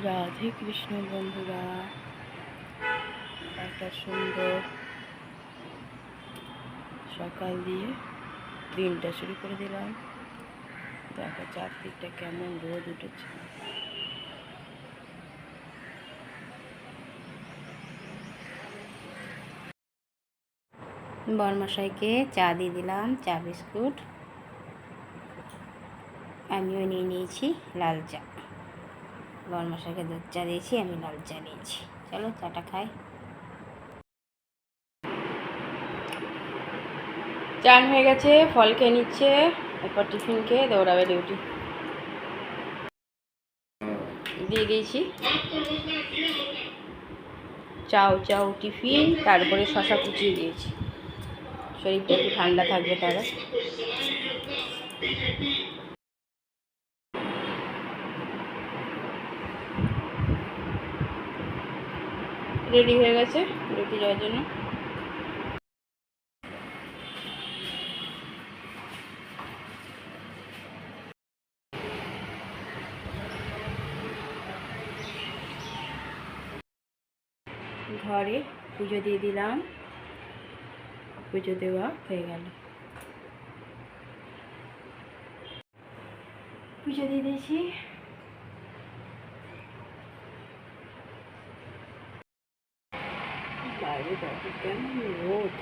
রাধে কৃষ্ণ বন্ধুরা, একটা সুন্দর সকাল দিয়ে দিনটা শুরু করে দিলাম। দেখো চারদিকটা কেমন রোদ উঠেছে। বরমশাইকে চা দিয়ে দিলাম, চা বিস্কুট। আমিও নিয়ে নিয়েছি লাল চা। বরমশাইকে দুধ চা দিয়েছি, আমি লাল চা নিয়েছি। চলো চাটা খাই। চান হয়ে গেছে, ফল খেয়ে নিচ্ছে, এরপর টিফিন খেয়ে দৌড়াবে ডিউটি। দিয়ে দিয়েছি চাউ টিফিন, তারপরে শশা কুচিয়ে দিয়েছি। শরীরটা একটু ঠান্ডা থাকবে তারা। রেডি হয়ে গেছে ডিউটি যাওয়ার জন্য। ঘরে পুজো দিয়ে দিলাম, পুজো দেওয়া হয়ে গেল। পুজো দিয়ে দিয়েছি। বাইরে দেখো কেমন রোদ,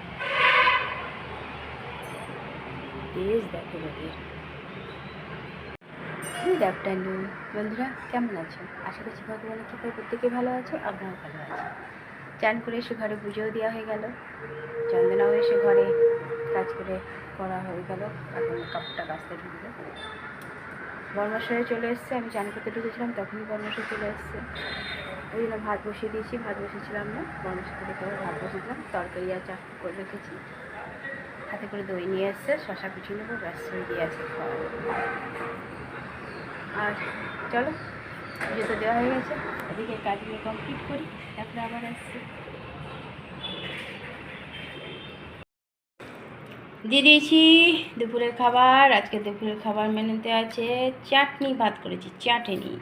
তেজ দেখো রোদের। গুড আফটারনুন বন্ধুরা, কেমন আছো? আশা করছি ভগবানের কৃপায় প্রত্যেকে ভালো আছো, আপনারাও ভালো আছে। চান করে এসে ঘরে পুজোও দেওয়া হয়ে গেল, চন্দনাও এসে ঘরে কাজ করে করা হয়ে গেল। এখন কাপড়টা কাচতে ঢুকবে। বরমশাই চলে এসছে, আমি চান করতে ঢুকেছিলাম তখনই বরমশাই চলে এসছে। ওই জন্য ভাত বসিয়ে দিয়েছি, ভাত বসেছিলাম না, বরমশাই থেকে করে ভাত বসেছিলাম। তরকারি আর চা করে রেখেছি, হাতে করে দই নিয়ে এসছে, শশা কুচি নেবো, ব্যাস হয়ে দিয়ে আছে খাওয়া। আর চলো, পুজো তো দেওয়া হয়ে গেছে, এদিকে কাজগুলো কমপ্লিট করি, তারপরে আবার আসছি। দিয়ে দিয়েছি দুপুরের খাবার। আজকে দুপুরের খাবার মেনুতে আছে চাটনি, ভাত করেছি চাটনি,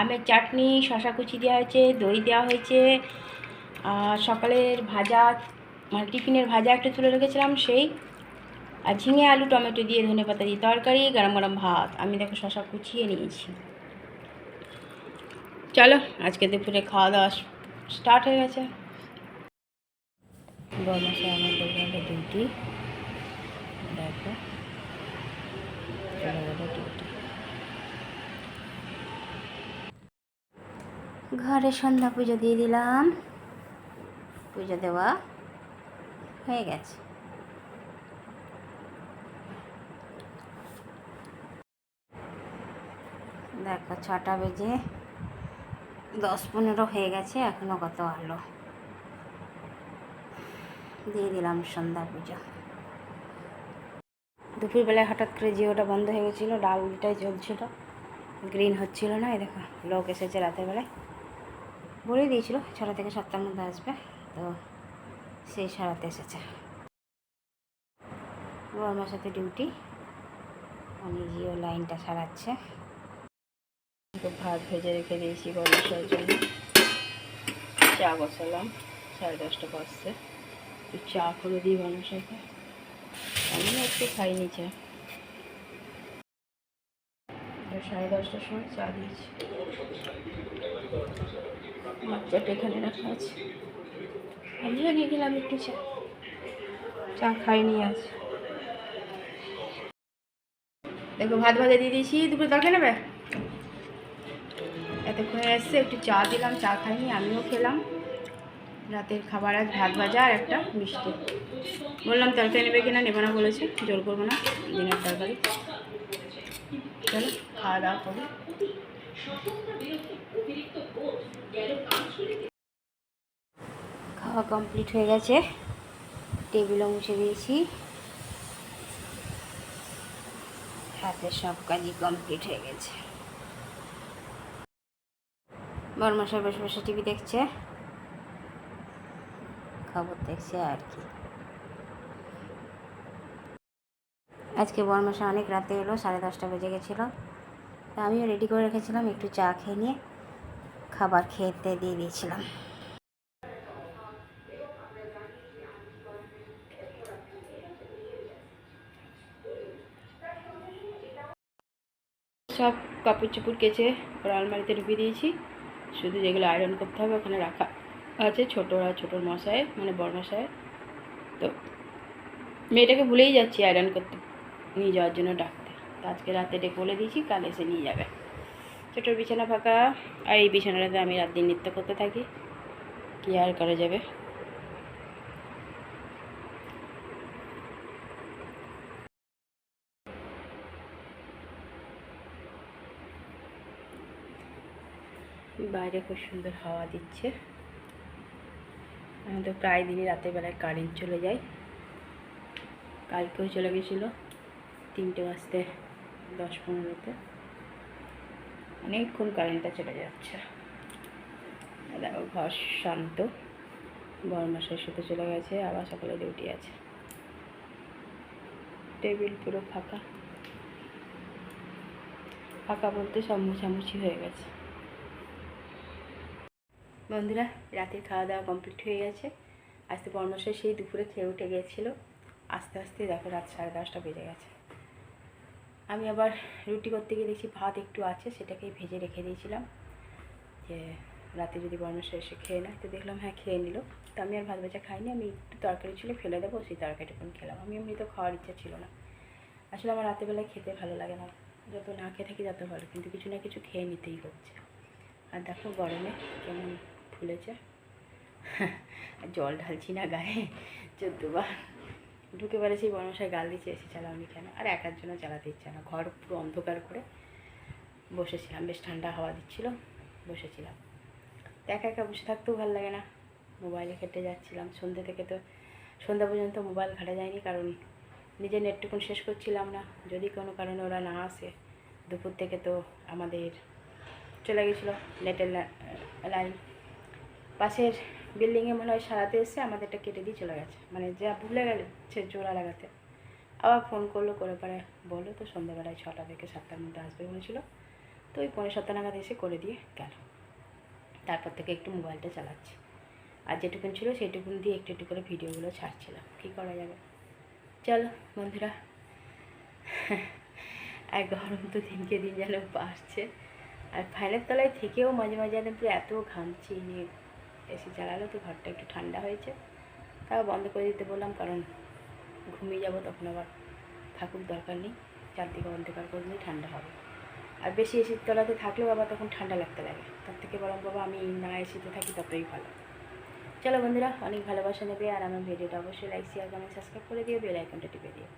আমের চাটনি, শশা কুচি দেওয়া হয়েছে, দই দেওয়া হয়েছে, আর সকালের ভাজা মানে টিফিনের ভাজা একটু তুলে রেখেছিলাম সেই, আর ঝিঙে আলু টমেটো দিয়ে ধনে পাতা দিয়ে তরকারি, গরম গরম ভাত। আমি দেখো শশা কুচিয়ে নিয়েছি। চলো আজকে দুপুরে খাওয়া দাওয়া স্টার্ট হয়ে গেছে। বরমশাই আমার গেল ডিউটি, দেখো চলে গেল ডিউটি। ঘরে সন্ধ্যা পুজো দিয়ে দিলাম, পুজো দেওয়া হয়ে গেছে। দেখো 6টা বেজে 10-15 হয়ে গেছে, এখনও কত আলো। দিয়ে দিলাম সন্ধ্যা পুজো। দুপুরবেলায় হঠাৎ করে জিওটা বন্ধ হয়ে গেছিলো, ডালটাই চলছিল, গ্রিন হচ্ছিল না। এই দেখো লোক এসেছে রাতের বেলায়, বলে দিয়েছিল 6টা থেকে 7টার মধ্যে আসবে, তো সেই সারাতে এসেছে। ও আমার সাথে ডিউটি, আমি জিও লাইনটা সারাচ্ছে। ভাত ভেজে রেখে দিয়েছি বরমশাইয়ের জন্য। চা বসালাম, 10:30 বাজছে, একটু চা করে দিই বরমশাইকে। আমি একটু খাইনি চা, 10:30টার সময় চা দিয়েছি। বাচ্চাটা এখানে রাখা আছে, আমিও নিয়ে গেলাম একটু চা। চা খাইনি আজ। দেখো ভাত ভাজা দিয়ে দিয়েছি, দুপুরে তরকারি নেবে। এতক্ষণে এসছে, একটু চা দিলাম, চা খাইনি, আমিও খেলাম। রাতের খাবার আজ ভাত ভাজা আর একটা মিষ্টি। বললাম তরকারি নেবে কিনা, নেবে না বলেছে, জোর করবো না, দিনের তরকারি। চলো খাওয়া দাওয়া করি। খাওয়া কমপ্লিট হয়ে গেছে, টেবিলও মুছে দিয়েছি, হাতের সব কাজই কমপ্লিট হয়ে গেছে। বরমশাই বসে বসে টিভি দেখছে, খবর দেখছে আর কি। আজকে বরমশাই অনেক রাতে এলো, 10:30 বেজে গেছিলো। তা আমিও রেডি করে রেখেছিলাম, একটু চা খেয়ে নিয়ে খাবার খেতে দিয়ে দিয়েছিলাম। সব কাপড় চোপড় কেচে ওরা আলমারিতে ঢুকিয়ে দিয়েছি, শুধু যেগুলো আয়রন করতে হবে ওখানে রাখা আছে ছোটোর মশাই মানে বড় মশাই। তো মেয়েটাকে ভুলেই যাচ্ছি আয়রন করতে নিয়ে যাওয়ার জন্য ডাকতে, তো আজকে রাতে ডেকে বলে দিয়েছি কাল এসে নিয়ে যাবে। ছোটোর বিছানা ফাঁকা, আর এই বিছানাটাতে আমি রাত দিন নৃত্য করতে থাকি, কী আর করা যাবে। বাইরে খুব সুন্দর হাওয়া দিচ্ছে। আমি তো প্রায় দিনই রাতের বেলায় কারেন্ট চলে যায়, কালকেও চলে গেছিলো 3টে বাজতে 10-15-তে, অনেকক্ষণ কারেন্টটা চলে যাচ্ছে। দেখো ঘর শান্ত, বড়মশাই শুতে চলে গেছে, আবার সকালে ডিউটি আছে। টেবিল পুরো ফাঁকা, ফাঁকা বলতে সব মোছামুছি হয়ে গেছে। বন্ধুরা, রাতের খাওয়া দাওয়া কমপ্লিট হয়ে গেছে। আজকে বড়মশাই সেই দুপুরে খেয়ে উঠে গিয়েছিলো, আস্তে আস্তে দেখো রাত 10:30 বেজে গেছে। আমি আবার রুটি করতে গিয়ে দেখছি ভাত একটু আছে, সেটাকেই ভেজে রেখে দিয়েছিলাম যে রাতে যদি বড়মশাই এসে খেয়ে নেয়। তো দেখলাম হ্যাঁ খেয়ে নিল, তো আমি আর ভাত ভাজা খাইনি, আমি একটু তরকারি ছিল ফেলে দেবো, সেই তরকারিটুকুন খেলাম। আমি এমনি তো খাওয়ার ইচ্ছা ছিল না, আসলে আমার রাতেরবেলায় খেতে ভালো লাগে না, যত না খেয়ে থাকি তত ভালো, কিন্তু কিছু না কিছু খেয়ে নিতেই হচ্ছে। আর দেখো গরমে কেমন ফুলেছে, জল ঢালছি না গায়ে 14বার, ঢুকে পেরেছি বড়মশাই গাল দিচ্ছে এসে চালাওনি কেন, আর একার জন্য চালাতে ইচ্ছা না। ঘর পুরো অন্ধকার করে বসেছিলাম, বেশ ঠান্ডা হাওয়া দিচ্ছিল, বসেছিলাম। তো একা একা বসে থাকতেও ভালো লাগে না, মোবাইলে ঘেঁটে যাচ্ছিলাম সন্ধ্যে থেকে। তো সন্ধ্যা পর্যন্ত মোবাইল ঘাটা যায়নি, কারণ নিজের নেটটুকুন শেষ করছিলাম না, যদি কোনো কারণে ওরা না আসে। দুপুর থেকে তো আমাদের চলে গেছিলো নেটের লাইন, পাশের বিল্ডিংয়ে মনে হয় সারাতে এসে আমাদেরটা কেটে দিয়ে চলে গেছে, মানে যা ভুলে গেছে জোড়া লাগাতে। আবার ফোন করলো, করে পরে বললো তো সন্ধ্যাবেলায় 6টা থেকে 7টার মধ্যে আসবে বলেছিলো, তো ওই 6:45 নাগাদ এসে করে দিয়ে গেল। তারপর থেকে একটু মোবাইলটা চালাচ্ছি, আর যেটুকুন ছিল সেইটুকুন দিয়ে একটু একটু করে ভিডিওগুলো ছাড়ছিলাম, কী করা যাবে। চলো বন্ধুরা, আর গরম তো দিনকে দিন যেন বাড়ছে, আর ফ্যানের তলায় থেকেও মাঝে মাঝে পুরো এত ঘামছি, নিয়ে এসি চালালো তো ঘরটা একটু ঠান্ডা হয়েছে, তাও বন্ধ করে দিতে বললাম, কারণ ঘুমিয়ে যাবো তখন আবার থাকুক, দরকার নেই, চারদিকে অন্ধকার করলেই ঠান্ডা হবে। আর বেশি এসির তলাতে থাকলেও আবার তখন ঠান্ডা লাগতে লাগে, তার থেকে বরং বাবা আমি না এসিতে থাকি ততই ভালো। চলো বন্ধুরা, অনেক ভালোবাসা নেবে, আর আমার ভিডিওটা অবশ্যই লাইক শেয়ার কমেন্ট সাবস্ক্রাইব করে দিও, বেল আইকনটা টিপে দিও।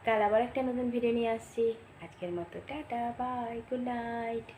কাল আবার একটা নতুন ভিডিও নিয়ে আসছি, আজকের মতো টাটা বাই, গুড নাইট।